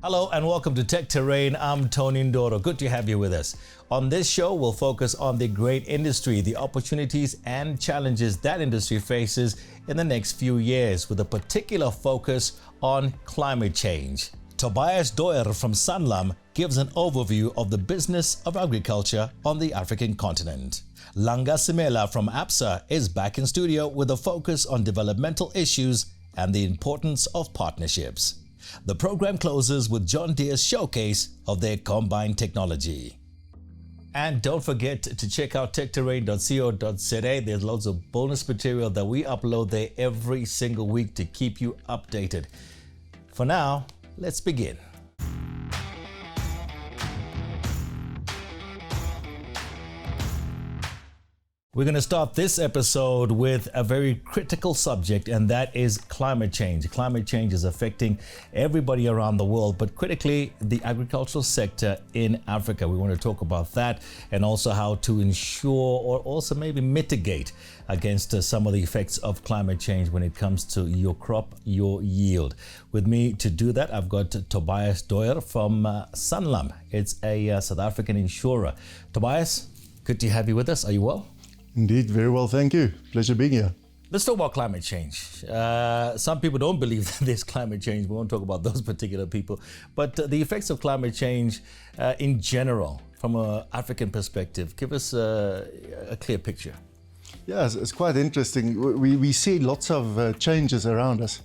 Hello and welcome to Tech Terrain. I'm Tony Ndoro. Good to have you with us. On this show, we'll focus on the grain industry, the opportunities and challenges that industry faces in the next few years, with a particular focus on climate change. Tobias Doyer from Sanlam gives an overview of the business of agriculture on the African continent. Langa Simela from ABSA is back in studio with a focus on developmental issues and the importance of partnerships. The program closes with John Deere's showcase of their combine technology. And don't forget to check out techterrain.co.za. There's loads of bonus material that we upload there every single week to keep you updated. For now, let's begin. We're going to start this episode with a very critical subject, and that is climate change. Climate change is affecting everybody around the world, but critically the agricultural sector in Africa. We want to talk about that and also how to ensure or also maybe mitigate against some of the effects of climate change when it comes to your crop, your yield. With me to do that, I've got Tobias Doyer from Sanlam. It's a South African insurer. Tobias, good to have you with us. Are you well? Indeed, very well, thank you. Pleasure being here. Let's talk about climate change. Some people don't believe that there's climate change. We won't talk about those particular people. But the effects of climate change in general, from an African perspective, give us a clear picture. Yeah, it's quite interesting. We see lots of changes around us.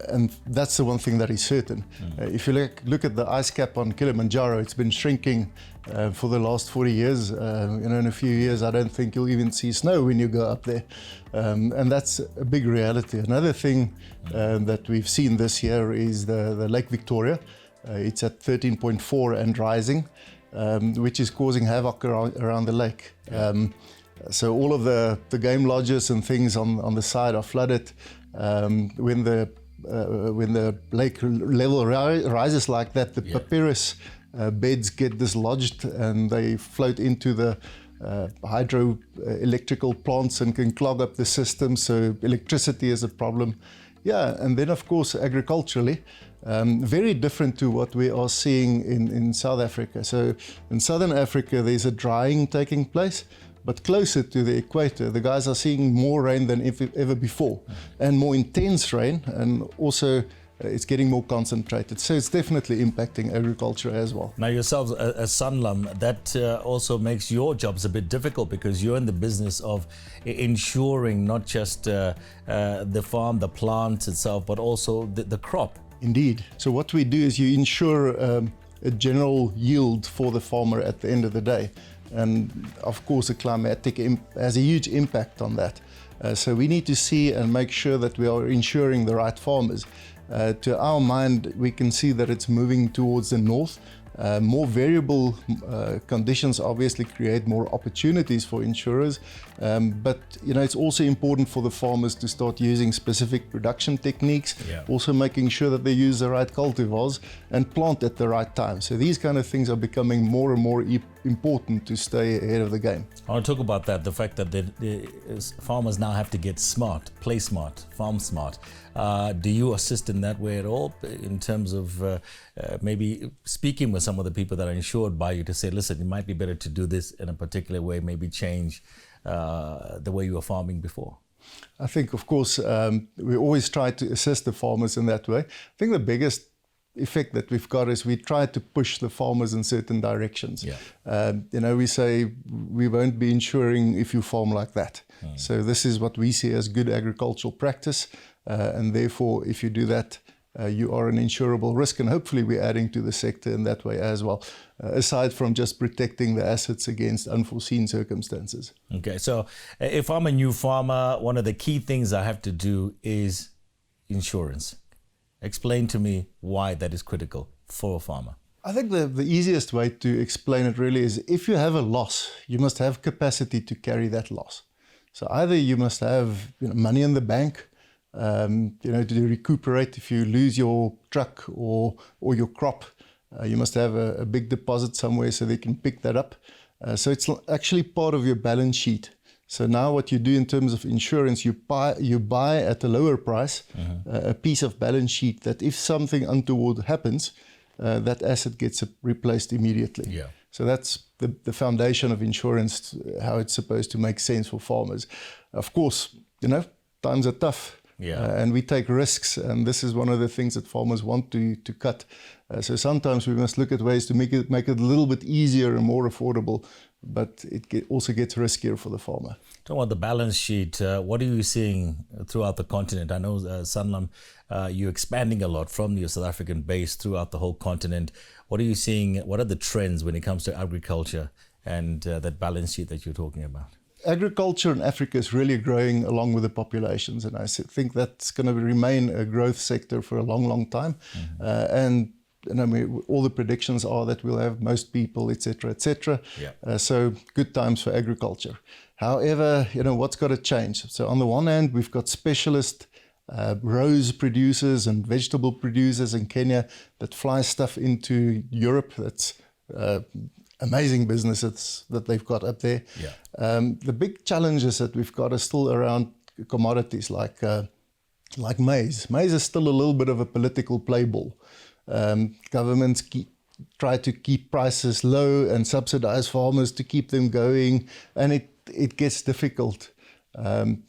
And that's the one thing that is certain. If you look at the ice cap on Kilimanjaro, it's been shrinking for the last 40 years. In a few years, I don't think you'll even see snow when you go up there. And that's a big reality. Another thing that we've seen this year is the Lake Victoria. It's at 13.4 and rising, which is causing havoc around the lake. So all of the game lodges and things on the side are flooded. When the lake level rises like that, the papyrus beds get dislodged and they float into the hydroelectrical plants and can clog up the system. So electricity is a problem. Yeah, and then of course agriculturally, very different to what we are seeing in South Africa. So in Southern Africa, there's a drying taking place. But closer to the equator, the guys are seeing more rain than ever before, and more intense rain, and also it's getting more concentrated. So it's definitely impacting agriculture as well. Now yourselves as Sanlam, that also makes your jobs a bit difficult because you're in the business of ensuring not just the farm, the plant itself, but also the crop. Indeed. So what we do is you ensure a general yield for the farmer at the end of the day. And of course, the climatic has a huge impact on that. So we need to see and make sure that we are ensuring the right farmers. To our mind, we can see that it's moving towards the north. More variable conditions obviously create more opportunities for insurers, but it's also important for the farmers to start using specific production techniques, also making sure that they use the right cultivars and plant at the right time. So these kind of things are becoming more and more important to stay ahead of the game. I want to talk about that, the fact that the farmers now have to get smart, play smart, farm smart. Do you assist in that way at all in terms of maybe speaking with some of the people that are insured by you to say, listen, it might be better to do this in a particular way, maybe change the way you were farming before? I think, of course, we always try to assist the farmers in that way. I think the biggest effect that we've got is we try to push the farmers in certain directions. We say we won't be insuring if you farm like that. So this is what we see as good agricultural practice. And therefore, if you do that, you are an insurable risk, and hopefully we're adding to the sector in that way as well, aside from just protecting the assets against unforeseen circumstances. Okay, so if I'm a new farmer, one of the key things I have to do is insurance. Explain to me why that is critical for a farmer. I think the easiest way to explain it really is if you have a loss, you must have capacity to carry that loss. So either you must have money in the bank, to recuperate if you lose your truck or your crop. You must have a big deposit somewhere so they can pick that up. So it's actually part of your balance sheet So now what you do in terms of insurance, you buy at a lower price a piece of balance sheet that if something untoward happens, that asset gets replaced immediately. Yeah. So that's the foundation of insurance, how it's supposed to make sense for farmers. Of course, times are tough. Yeah. And we take risks, and this is one of the things that farmers want to cut. So sometimes we must look at ways to make it a little bit easier and more affordable, but it also gets riskier for the farmer. Talking about the balance sheet, what are you seeing throughout the continent? I know Sanlam, you're expanding a lot from your South African base throughout the whole continent. What are you seeing? What are the trends when it comes to agriculture and that balance sheet that you're talking about? Agriculture in Africa is really growing along with the populations, and I think that's going to remain a growth sector for a long, long time. And all the predictions are that we'll have most people, etc., etc. Yeah. So good times for agriculture. However, what's got to change? So on the one hand, we've got specialist rose producers and vegetable producers in Kenya that fly stuff into Europe. That's amazing businesses that they've got up there. Yeah. The big challenges that we've got are still around commodities like maize. Maize is still a little bit of a political play ball. Governments try to keep prices low and subsidize farmers to keep them going, and it gets difficult.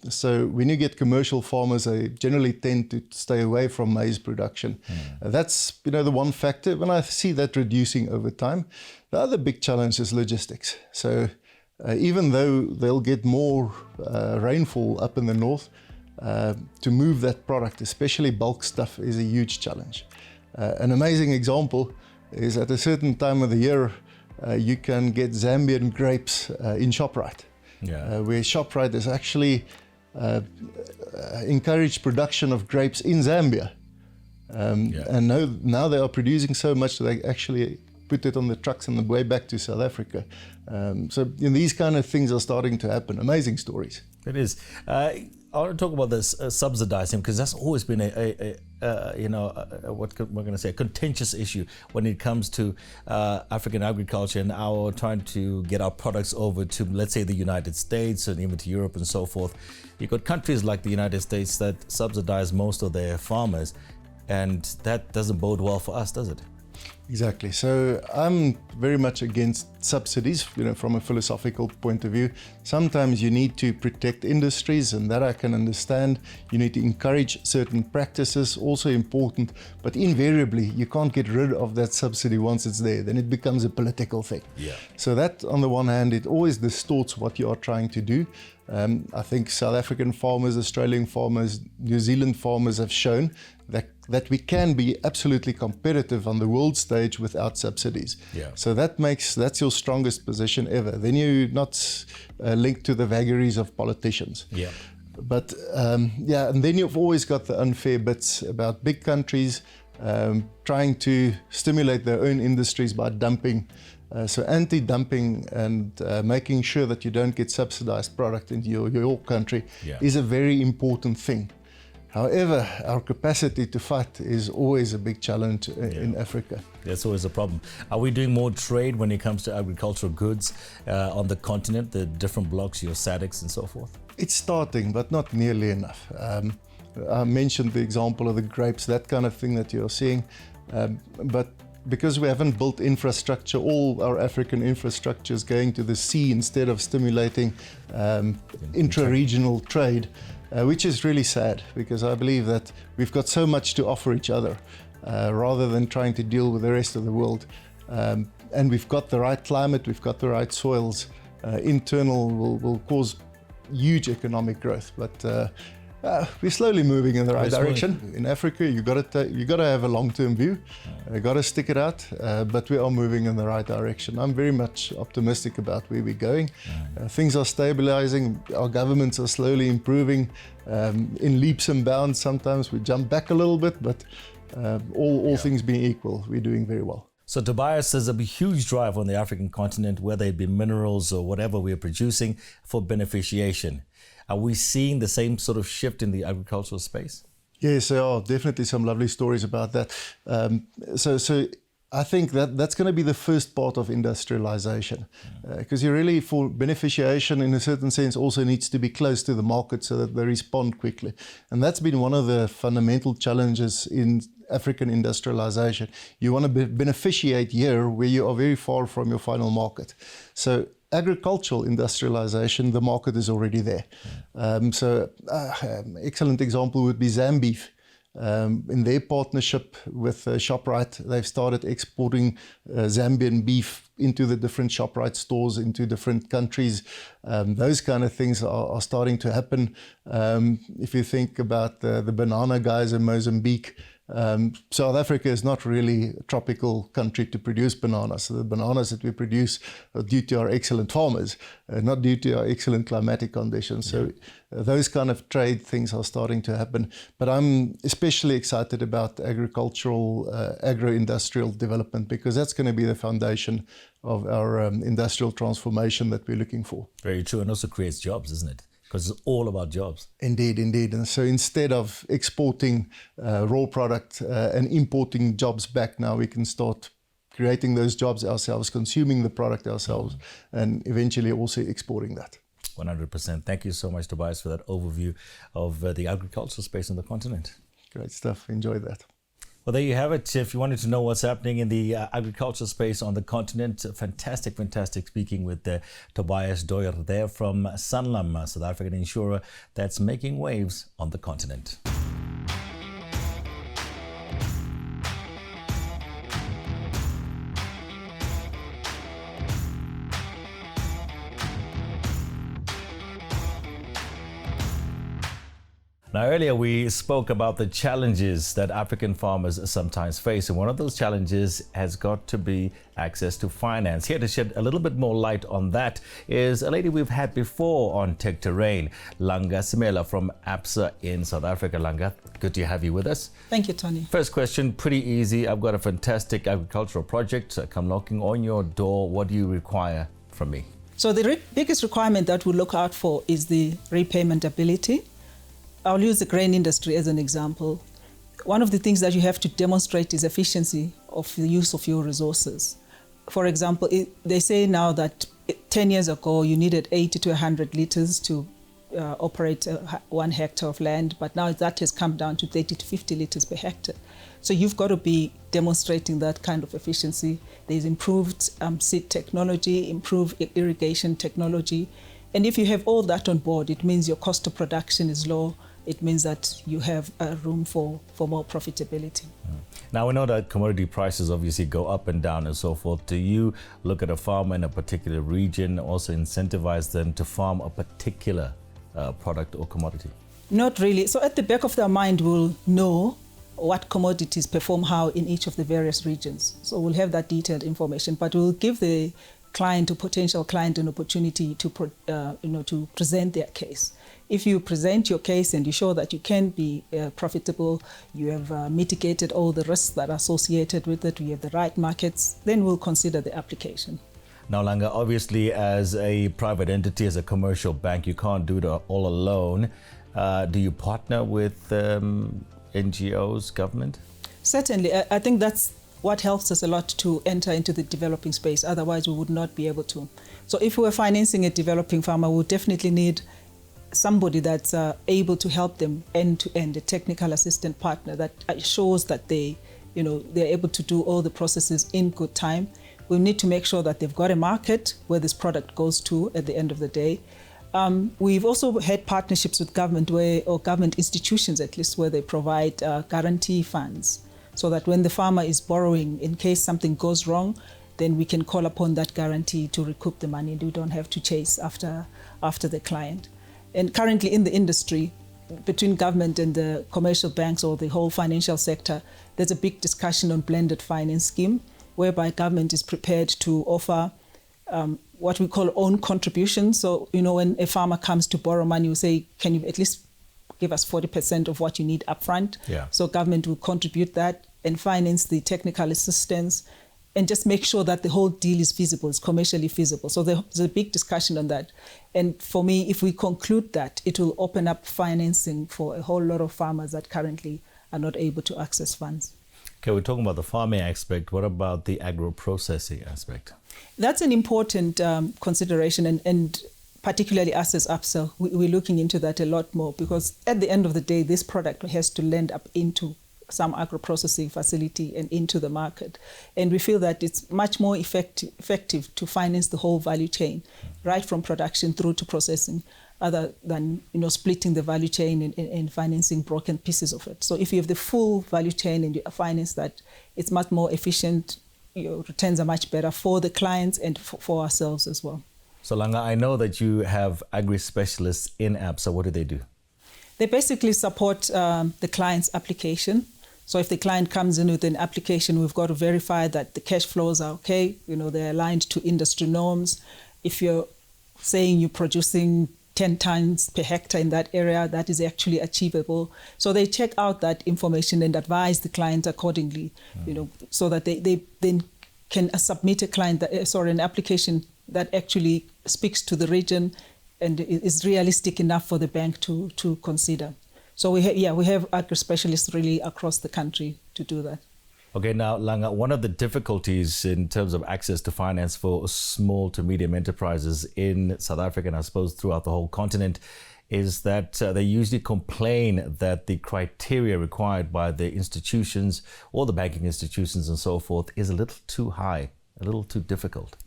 So when you get commercial farmers, they generally tend to stay away from maize production. That's the one factor, and I see that reducing over time. The other big challenge is logistics. So even though they'll get more rainfall up in the north, to move that product, especially bulk stuff, is a huge challenge. An amazing example is at a certain time of the year, you can get Zambian grapes in Shoprite. Yeah. Where Shoprite has actually encouraged production of grapes in Zambia. And now they are producing so much that they actually put it on the trucks on the way back to South Africa. So these kind of things are starting to happen. Amazing stories. It is. I want to talk about this subsidizing, because that's always been what we're going to say, a contentious issue when it comes to African agriculture and our trying to get our products over to, let's say, the United States and even to Europe and so forth. You've got countries like the United States that subsidize most of their farmers, and that doesn't bode well for us, does it? Exactly. So I'm very much against subsidies, from a philosophical point of view. Sometimes you need to protect industries, and that I can understand. You need to encourage certain practices, also important, but invariably you can't get rid of that subsidy once it's there. Then it becomes a political thing. Yeah. So that, on the one hand, it always distorts what you are trying to do. I think South African farmers, Australian farmers, New Zealand farmers have shown that we can be absolutely competitive on the world stage without subsidies. Yeah. So that's your strongest position ever. Then you're not linked to the vagaries of politicians. Yeah. But and then you've always got the unfair bits about big countries trying to stimulate their own industries by dumping. So anti-dumping and making sure that you don't get subsidized product into your country is a very important thing. However, our capacity to fight is always a big challenge in Africa. That's always a problem. Are we doing more trade when it comes to agricultural goods on the continent, the different blocks, your SADCs and so forth? It's starting, but not nearly enough. I mentioned the example of the grapes, that kind of thing that you're seeing. But because we haven't built infrastructure, all our African infrastructure is going to the sea instead of stimulating intra-regional trade, which is really sad, because I believe that we've got so much to offer each other rather than trying to deal with the rest of the world. And we've got the right climate, we've got the right soils. Internal will cause huge economic growth, but we're slowly moving in the right direction. In Africa, you got to have a long-term view. You got to stick it out, but we are moving in the right direction. I'm very much optimistic about where we're going. Things are stabilizing. Our governments are slowly improving in leaps and bounds. Sometimes we jump back a little bit, but all things being equal, we're doing very well. So Tobias, there's a huge drive on the African continent, whether it be minerals or whatever we're producing, for beneficiation. Are we seeing the same sort of shift in the agricultural space? Yes, there are definitely some lovely stories about that. So I think that's going to be the first part of industrialization, because you really, for beneficiation in a certain sense, also needs to be close to the market so that they respond quickly. And that's been one of the fundamental challenges in African industrialization. You want to beneficiate here where you are very far from your final market. So agricultural industrialization, the market is already there. Excellent example would be Zambeef. In their partnership with ShopRite, they've started exporting Zambian beef into the different ShopRite stores, into different countries. Those kind of things are starting to happen. If you think about the banana guys in Mozambique, South Africa is not really a tropical country to produce bananas. So the bananas that we produce are due to our excellent farmers, not due to our excellent climatic conditions. So those kind of trade things are starting to happen. But I'm especially excited about agricultural, agro-industrial development, because that's going to be the foundation of our industrial transformation that we're looking for. Very true, and also creates jobs, isn't it? Because it's all about jobs. Indeed, indeed. And so instead of exporting raw product and importing jobs back, now we can start creating those jobs ourselves, consuming the product ourselves, and eventually also exporting that. 100%. Thank you so much, Tobias, for that overview of the agricultural space on the continent. Great stuff. Enjoy that. Well, there you have it. If you wanted to know what's happening in the agricultural space on the continent, fantastic speaking with Tobias Doyer there from Sanlam, a South African insurer that's making waves on the continent. Now, earlier we spoke about the challenges that African farmers sometimes face, and one of those challenges has got to be access to finance. Here to shed a little bit more light on that is a lady we've had before on Tech Terrain, Langa Simela from ABSA in South Africa. Langa, good to have you with us. Thank you, Tony. First question, pretty easy. I've got a fantastic agricultural project come knocking on your door. What do you require from me? So the biggest requirement that we look out for is the repayment ability. I'll use the grain industry as an example. One of the things that you have to demonstrate is efficiency of the use of your resources. For example, they say now that 10 years ago you needed 80 to 100 liters to operate 1 hectare of land, but now that has come down to 30 to 50 liters per hectare. So you've got to be demonstrating that kind of efficiency. There's improved seed technology, improved irrigation technology. And if you have all that on board, it means your cost of production is low. It means that you have room for more profitability. Now, we know that commodity prices obviously go up and down and so forth. Do you look at a farmer in a particular region, also incentivize them to farm a particular product or commodity? Not really. So at the back of their mind, we'll know what commodities perform how in each of the various regions. So we'll have that detailed information, but we'll give the client or potential client an opportunity to present their case. If you present your case and you show that you can be profitable, you have mitigated all the risks that are associated with it, you have the right markets, then we'll consider the application. Now, Langa, obviously as a private entity, as a commercial bank, you can't do it all alone. Do you partner with NGOs, government? Certainly. I think that's what helps us a lot to enter into the developing space. Otherwise, we would not be able to. So if we were financing a developing farmer, we would definitely need somebody that's able to help them end-to-end, a technical assistant partner that shows that they're able to do all the processes in good time. We need to make sure that they've got a market where this product goes to at the end of the day. We've also had partnerships with government or government institutions at least, where they provide guarantee funds, so that when the farmer is borrowing, in case something goes wrong, then we can call upon that guarantee to recoup the money, and we don't have to chase after the client. And currently in the industry, between government and the commercial banks or the whole financial sector, there's a big discussion on blended finance scheme, whereby government is prepared to offer what we call own contribution. So, when a farmer comes to borrow money, we say, can you at least give us 40% of what you need upfront? Yeah. So government will contribute that and finance the technical assistance and just make sure that the whole deal is feasible, it's commercially feasible. So there's a big discussion on that. And for me, if we conclude that, it will open up financing for a whole lot of farmers that currently are not able to access funds. Okay, we're talking about the farming aspect. What about the agro-processing aspect? That's an important consideration, and particularly us as ABSA, we're looking into that a lot more, because at the end of the day, this product has to land up into some agro-processing facility and into the market. And we feel that it's much more effective to finance the whole value chain, right from production through to processing, other than splitting the value chain and financing broken pieces of it. So if you have the full value chain and you finance that, it's much more efficient. Your returns are much better for the clients and for ourselves as well. So Langa, I know that you have agri-specialists in ABSA. What do they do? They basically support the client's application. So if the client comes in with an application, we've got to verify that the cash flows are okay, they're aligned to industry norms. If you're saying you're producing 10 tons per hectare in that area, that is actually achievable. So they check out that information and advise the client accordingly, so that they then can submit an application that actually speaks to the region and is realistic enough for the bank to consider. So we have agri-specialists really across the country to do that. Okay, now Langa, one of the difficulties in terms of access to finance for small to medium enterprises in South Africa, and I suppose throughout the whole continent, is that they usually complain that the criteria required by the institutions or the banking institutions and so forth is a little too high, a little too difficult.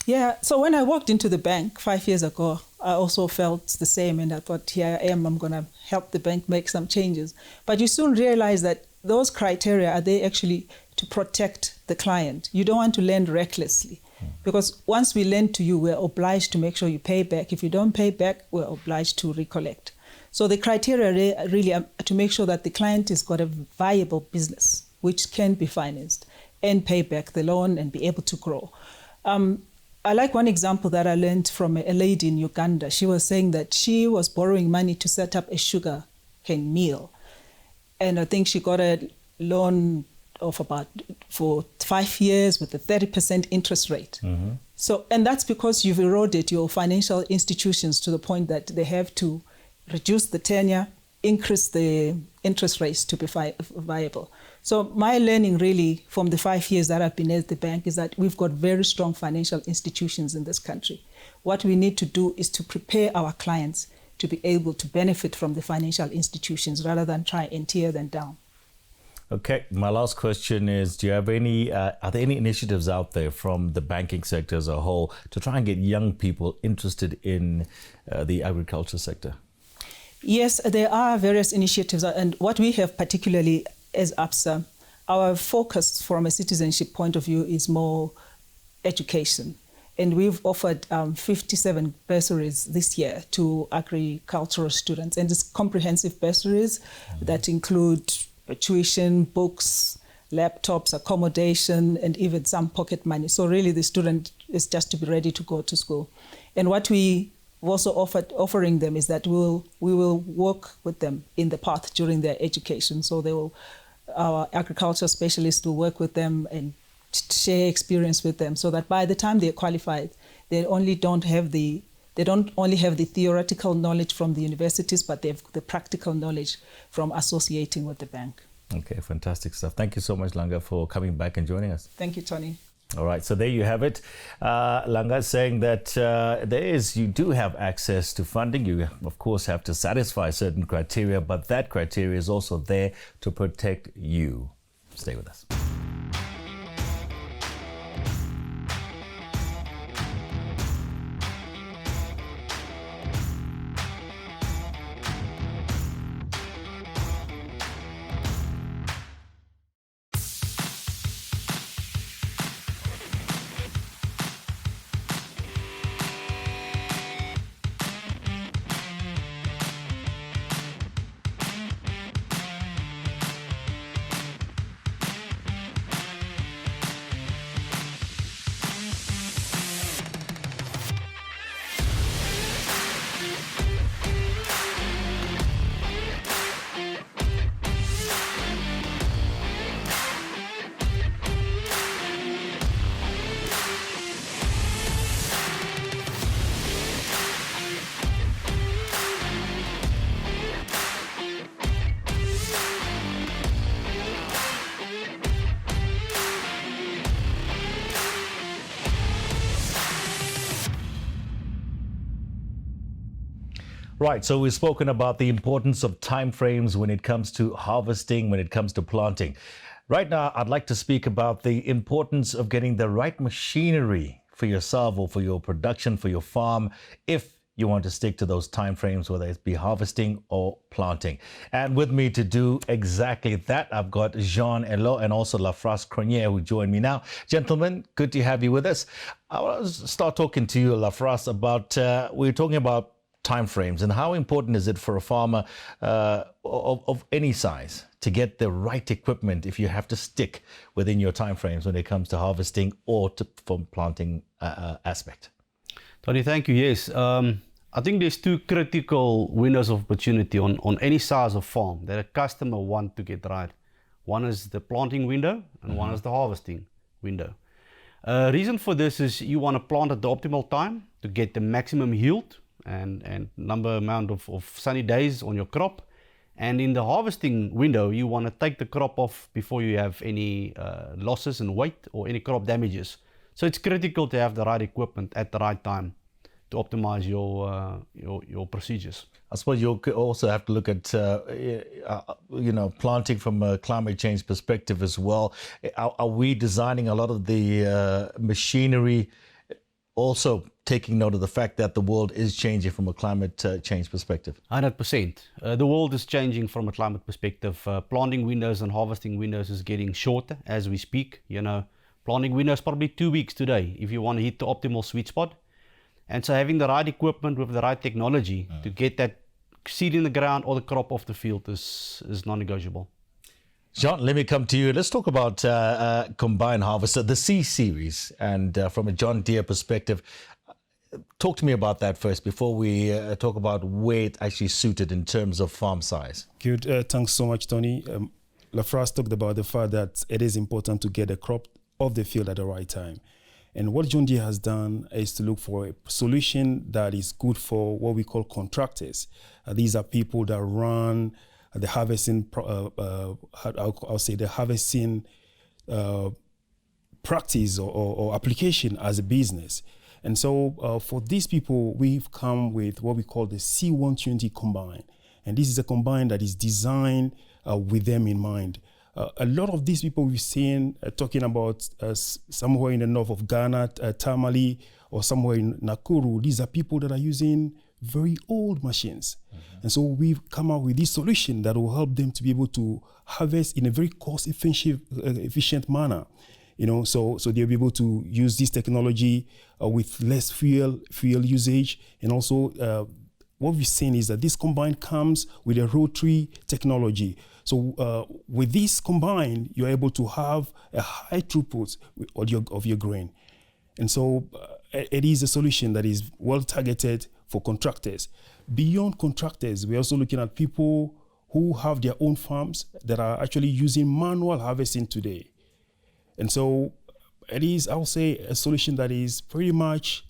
Yeah, so when I walked into the bank 5 years ago, I also felt the same, and I thought, here I am, I'm going to help the bank make some changes. But you soon realize that those criteria are there actually to protect the client. You don't want to lend recklessly, because once we lend to you, we're obliged to make sure you pay back. If you don't pay back, we're obliged to recollect. So the criteria really are to make sure that the client has got a viable business which can be financed and pay back the loan and be able to grow. I like one example that I learned from a lady in Uganda. She was saying that she was borrowing money to set up a sugar cane mill. And I think she got a loan of for 5 years with a 30% interest rate. Mm-hmm. So, and that's because you've eroded your financial institutions to the point that they have to reduce the tenure, increase the interest rates to be viable. So my learning really from the 5 years that I've been at the bank is that we've got very strong financial institutions in this country. What we need to do is to prepare our clients to be able to benefit from the financial institutions rather than try and tear them down. Okay, my last question is, do you have any, are there any initiatives out there from the banking sector as a whole to try and get young people interested in the agriculture sector? Yes, there are various initiatives, and what we have particularly as ABSA, our focus from a citizenship point of view is more education. And we've offered 57 bursaries this year to agricultural students. And it's comprehensive bursaries that include tuition, books, laptops, accommodation, and even some pocket money. So really the student is just to be ready to go to school. And what we also offering them is that we will work with them in the path during their education. So our agriculture specialists will work with them and share experience with them, so that by the time they're qualified, they don't only have the theoretical knowledge from the universities, but they have the practical knowledge from associating with the bank. Okay, fantastic stuff. Thank you so much, Langa, for coming back and joining us. Thank you, Tony. All right, so there you have it. Langa is saying that you do have access to funding. You, of course, have to satisfy certain criteria, but that criteria is also there to protect you. Stay with us. Right, so we've spoken about the importance of timeframes when it comes to harvesting, when it comes to planting. Right now, I'd like to speak about the importance of getting the right machinery for yourself or for your production, for your farm, if you want to stick to those timeframes, whether it be harvesting or planting. And with me to do exactly that, I've got Jean Elloh and also Lafras Cronje who join me now. Gentlemen, good to have you with us. I want to start talking to you, Lafras, about, we're talking about timeframes and how important is it for a farmer of any size to get the right equipment if you have to stick within your timeframes when it comes to harvesting or from planting aspect? Tony, thank you. Yes, I think there's two critical windows of opportunity on any size of farm that a customer want to get right. One is the planting window and one is the harvesting window. Reason for this is you want to plant at the optimal time to get the maximum yield and amount of sunny days on your crop. And in the harvesting window, you want to take the crop off before you have any losses in weight or any crop damages. So it's critical to have the right equipment at the right time to optimize your procedures. I suppose you also have to look at, planting from a climate change perspective as well. Are we designing a lot of the machinery also taking note of the fact that the world is changing from a climate change perspective? 100%. The world is changing from a climate perspective. Planting windows and harvesting windows is getting shorter as we speak. Planting windows probably 2 weeks today if you want to hit the optimal sweet spot. And so having the right equipment with the right technology to get that seed in the ground or the crop off the field is non-negotiable. Jean, let me come to you. Let's talk about combine harvester, the C series, and from a John Deere perspective. Talk to me about that first before we talk about where it actually suited in terms of farm size. Good. Thanks so much, Tony. Lafras talked about the fact that it is important to get a crop off the field at the right time. And what John Deere has done is to look for a solution that is good for what we call contractors. These are people that run the harvesting, I'll say the harvesting practice or application as a business. And so for these people, we've come with what we call the C120 combine. And this is a combine that is designed with them in mind. A lot of these people we've seen talking about somewhere in the north of Ghana, Tamale, or somewhere in Nakuru, these are people that are using very old machines. And so we've come up with this solution that will help them to be able to harvest in a very cost-efficient manner. So they'll be able to use this technology with less fuel usage. And also what we've seen is that this combine comes with a rotary technology. So with this combine, you're able to have a high throughput of your grain. And so it is a solution that is well targeted for contractors. Beyond contractors, we're also looking at people who have their own farms that are actually using manual harvesting today. And so it is, I would say, a solution that is pretty much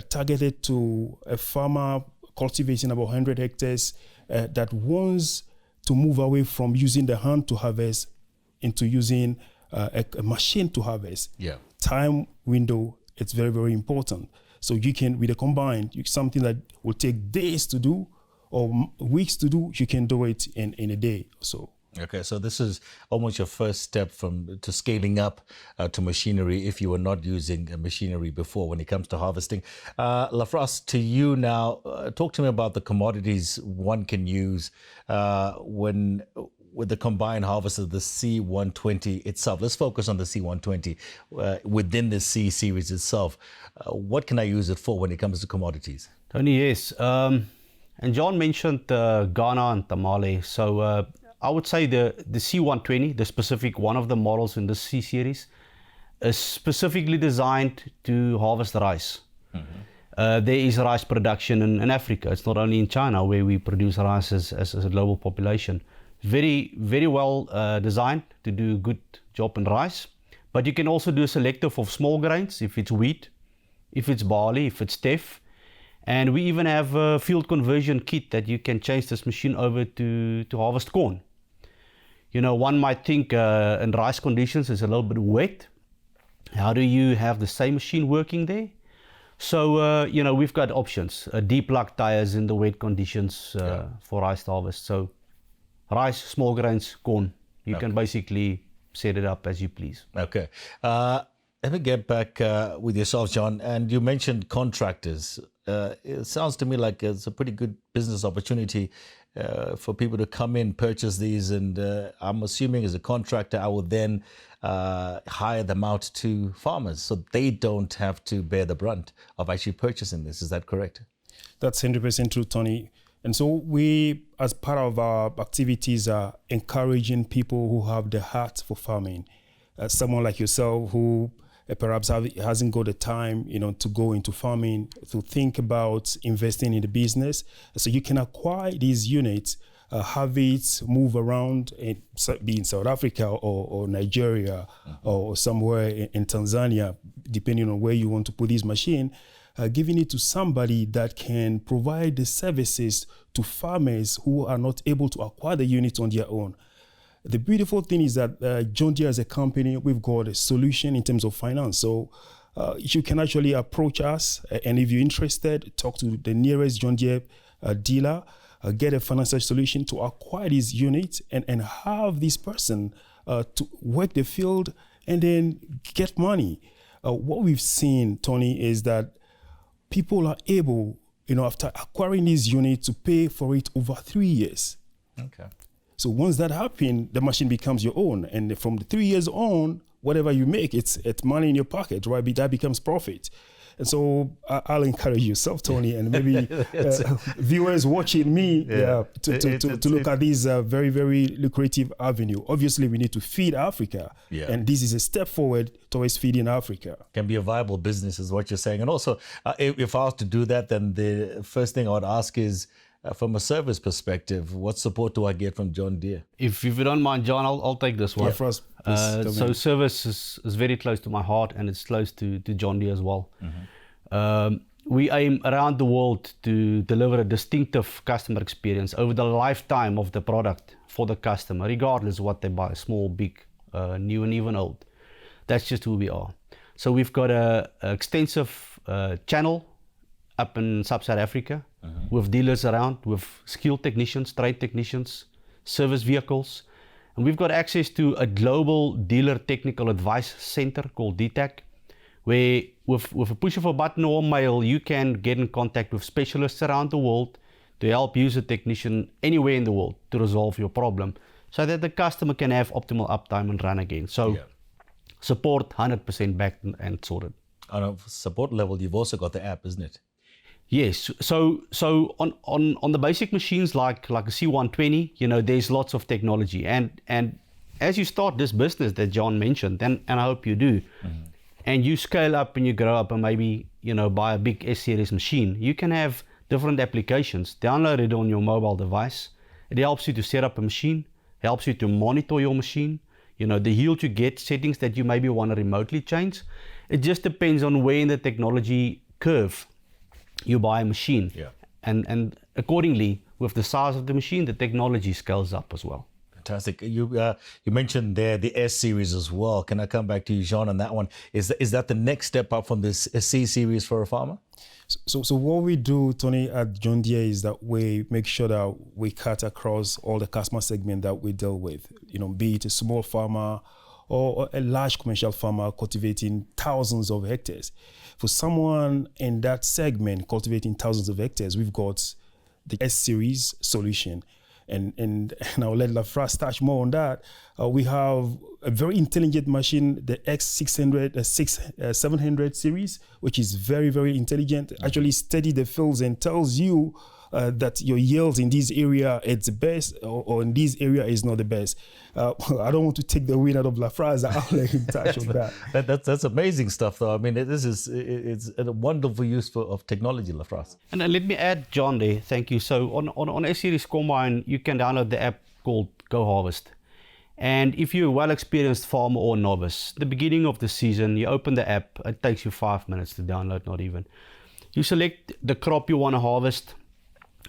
targeted to a farmer cultivating about 100 hectares that wants to move away from using the hand to harvest into using a machine to harvest. Yeah. Time window, it's very, very important. So you can, with a combine, something that will take days to do or weeks to do, you can do it in a day or so. Okay, so this is almost your first step to scaling up to machinery if you were not using machinery before when it comes to harvesting. Lafras, to you now, talk to me about the commodities one can use with the combine harvester, the C120 itself. Let's focus on the C120 within the C series itself. What can I use it for when it comes to commodities? Tony, yes. And John mentioned Ghana and Tamale. So I would say the C120, the specific one of the models in the C series, is specifically designed to harvest rice. There is rice production in Africa. It's not only in China where we produce rice as a global population. Very, very well designed to do a good job in rice. But you can also do a selective of small grains, if it's wheat, if it's barley, if it's teff. And we even have a field conversion kit that you can change this machine over to harvest corn. One might think in rice conditions it's a little bit wet. How do you have the same machine working there? So, we've got options. Deep lug tires in the wet conditions for rice harvest. So, rice, small grains, corn. You can basically set it up as you please. Okay. Let me get back with yourself, John. And you mentioned contractors. It sounds to me like it's a pretty good business opportunity for people to come in, purchase these. And I'm assuming as a contractor, I will then hire them out to farmers so they don't have to bear the brunt of actually purchasing this. Is that correct? That's 100% true, Tony. And so we, as part of our activities, are encouraging people who have the heart for farming. Someone like yourself who perhaps hasn't got the time, to go into farming, to think about investing in the business. So you can acquire these units, have it move around, be in South Africa or Nigeria or somewhere in Tanzania, depending on where you want to put this machine. Giving it to somebody that can provide the services to farmers who are not able to acquire the units on their own. The beautiful thing is that John Deere as a company, we've got a solution in terms of finance. So you can actually approach us, and if you're interested, talk to the nearest John Deere dealer, get a financial solution to acquire these units and have this person to work the field and then get money. What we've seen, Tony, is that people are able, after acquiring these units, to pay for it over 3 years. Okay. So once that happens, the machine becomes your own. And from the 3 years on, whatever you make, it's money in your pocket, right? That becomes profit. And so I'll encourage yourself, Tony, and maybe viewers watching me to look at this very, very lucrative avenue. Obviously, we need to feed Africa. Yeah. And this is a step forward towards feeding Africa. Can be a viable business is what you're saying. And also, if I was to do that, then the first thing I would ask is, from a service perspective, what support do I get from John Deere? If you don't mind, John, I'll take this one. Yeah, for us. So service is very close to my heart, and it's close to John Deere as well. Mm-hmm. We aim around the world to deliver a distinctive customer experience over the lifetime of the product for the customer, regardless of what they buy, small, big, new and even old. That's just who we are. So we've got a extensive channel up in Sub-Sahara Africa, with dealers around, with skilled technicians, trade technicians, service vehicles. And we've got access to a global dealer technical advice center called DTAC, where with a push of a button or mail, you can get in contact with specialists around the world to help you as a technician anywhere in the world to resolve your problem so that the customer can have optimal uptime and run again. So support 100% back and sorted. On a support level, you've also got the app, isn't it? Yes, so on the basic machines like a C120, there's lots of technology, and as you start this business that John mentioned, and I hope you do, and you scale up and you grow up and maybe buy a big S-series machine, you can have different applications. Download it on your mobile device. It helps you to set up a machine, helps you to monitor your machine. The yield you get, settings that you maybe want to remotely change. It just depends on where in the technology curve you buy a machine, and accordingly, with the size of the machine, the technology scales up as well. Fantastic. You mentioned there the S series as well. Can I come back to you, Jean, on that one? Is that the next step up from this C series for a farmer? So what we do, Tony, at John Deere is that we make sure that we cut across all the customer segment that we deal with. Be it a small farmer or a large commercial farmer cultivating thousands of hectares. For someone in that segment cultivating thousands of hectares, we've got the S-Series solution. And I'll let Lafras touch more on that. We have a very intelligent machine, the X600, 700 series, which is very, very intelligent. Actually study the fields and tells you that your yields in this area is the best, or in this area is not the best. I don't want to take the win out of Lafras. I'll let him touch on that. That's amazing stuff, though. I mean, it's a wonderful use of technology, Lafras. And let me add, John, there. Thank you. So on S-Series Combine, you can download the app called Go Harvest. And if you're a well-experienced farmer or novice, the beginning of the season, you open the app. It takes you 5 minutes to download, not even. You select the crop you want to harvest.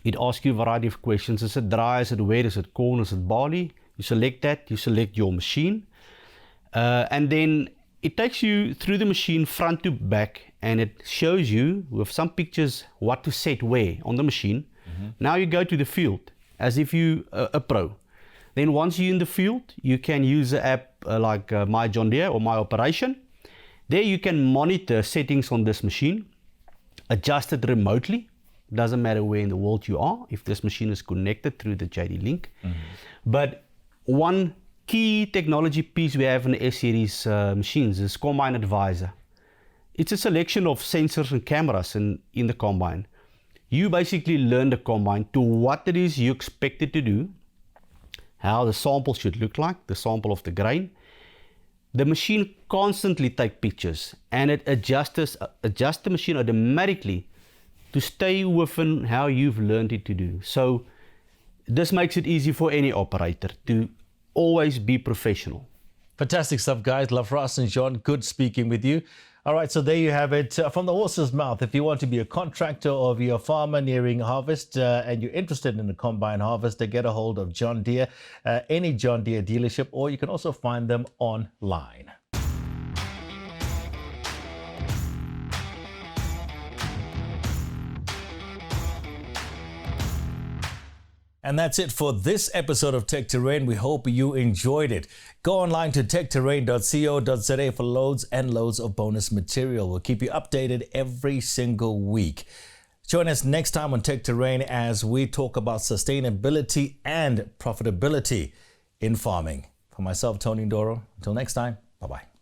It asks you a variety of questions. Is it dry? Is it wet? Is it corn? Is it barley? You select that. You select your machine. And then it takes you through the machine front to back and it shows you with some pictures what to set where on the machine. Now you go to the field as if you a pro. Then once you're in the field, you can use the app like My John Deere or My Operation. There you can monitor settings on this machine, adjust it remotely. Doesn't matter where in the world you are, if this machine is connected through the JD link. But one key technology piece we have in the S-Series machines is Combine Advisor. It's a selection of sensors and cameras in the combine. You basically learn the combine to what it is you expect it to do, how the sample should look like, the sample of the grain. The machine constantly takes pictures and it adjusts the machine automatically to stay within how you've learned it to do. So this makes it easy for any operator to always be professional. Fantastic stuff, guys. Lafras and Jean, good speaking with you. All right, so there you have it from the horse's mouth. If you want to be a contractor or be a farmer nearing harvest and you're interested in a combine harvester, get a hold of John Deere, any John Deere dealership, or you can also find them online. And that's it for this episode of Tech Terrain. We hope you enjoyed it. Go online to techterrain.co.za for loads and loads of bonus material. We'll keep you updated every single week. Join us next time on Tech Terrain as we talk about sustainability and profitability in farming. For myself, Tony Ndoro, until next time, bye-bye.